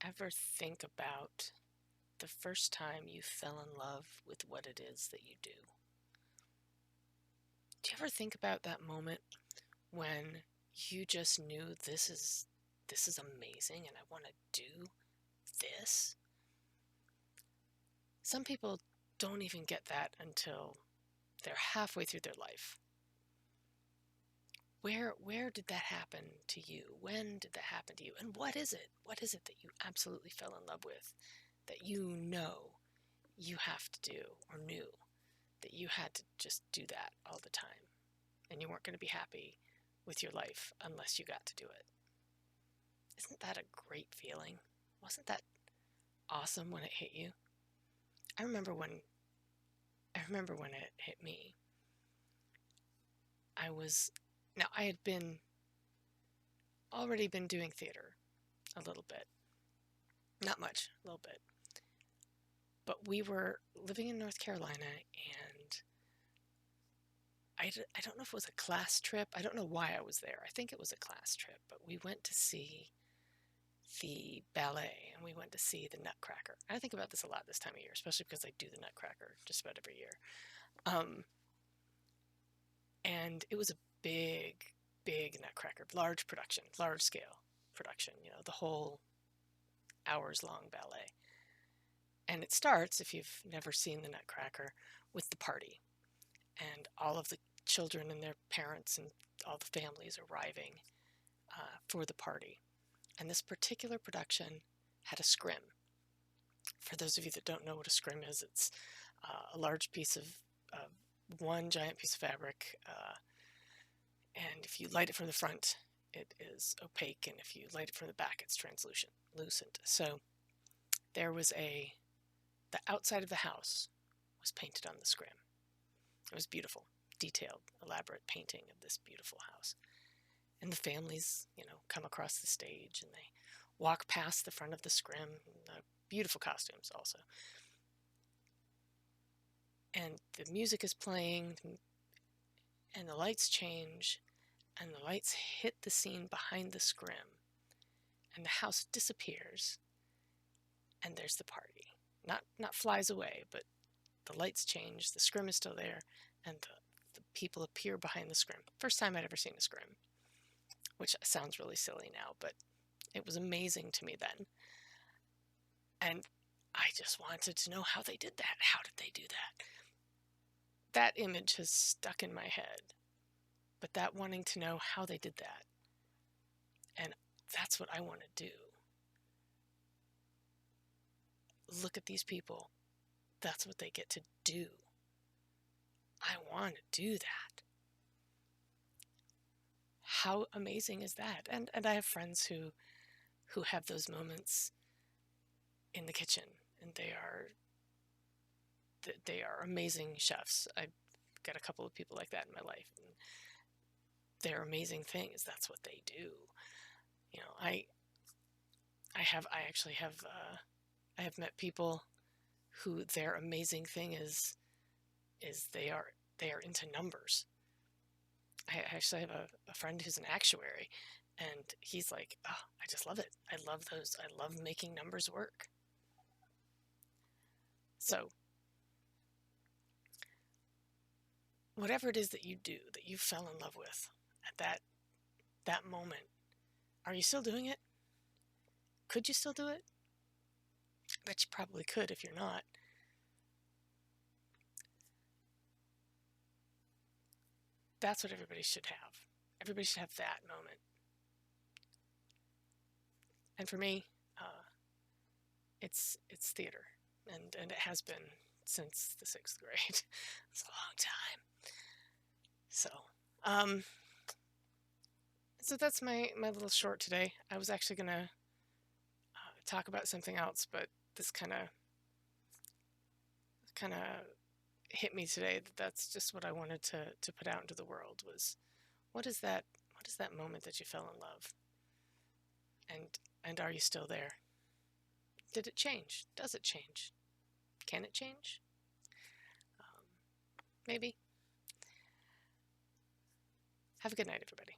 Ever think about the first time you fell in love with what it is that you do? Do you ever think about that moment when you just knew this is amazing and I want to do this? Some people don't even get that until they're halfway through their life. Where did that happen to you? When did that happen to you? And what is it? What is it that you absolutely fell in love with that you know you have to do, or knew that you had to just do that all the time and you weren't going to be happy with your life unless you got to do it? Isn't that a great feeling? Wasn't that awesome when it hit you? I remember when it hit me. I had already been doing theater a little bit. Not much, a little bit. But we were living in North Carolina, and I don't know if it was a class trip. I don't know why I was there. I think it was a class trip, but we went to see the ballet, and we went to see the Nutcracker. I think about this a lot this time of year, especially because I do the Nutcracker just about every year. And it was a big, big Nutcracker, large production, large scale production, the whole hours-long ballet. And it starts, if you've never seen the Nutcracker, with the party. And all of the children and their parents and all the families arriving for the party. And this particular production had a scrim. For those of you that don't know what a scrim is, it's a large piece of one giant piece of fabric, and if you light it from the front, it is opaque, and if you light it from the back, it's translucent. So there was the outside of the house was painted on the scrim. It was beautiful, detailed, elaborate painting of this beautiful house. And the families, come across the stage, and they walk past the front of the scrim. Beautiful costumes also. And the music is playing, and the lights change, and the lights hit the scene behind the scrim, and the house disappears, and there's the party. Not flies away, but the lights change, the scrim is still there, and the people appear behind the scrim. First time I'd ever seen a scrim, which sounds really silly now, but it was amazing to me then. And I just wanted to know how they did that. How did they do that? That image has stuck in my head, but that wanting to know how they did that, and that's what I want to do. Look at these people. That's what they get to do. I want to do that. How amazing is that? And I have friends who have those moments in the kitchen, and they are amazing chefs. I've got a couple of people like that in my life, and they're amazing things. That's what they do. I have met people who their amazing thing is they are into numbers. I actually have a friend who's an actuary, and he's like, oh, I just love it. I love making numbers work. So whatever it is that you do, that you fell in love with at that moment, are you still doing it? Could you still do it? I bet you probably could if you're not. That's what everybody should have. Everybody should have that moment. And for me, it's theater, and it has been since the 6th grade. It's a long time. So that's my little short today. I was actually gonna talk about something else, but this kind of hit me today that's just what I wanted to put out into the world. Was what is that moment that you fell in love, and are you still there? Did it change? Does it change? Can it change? Maybe. Have a good night, everybody.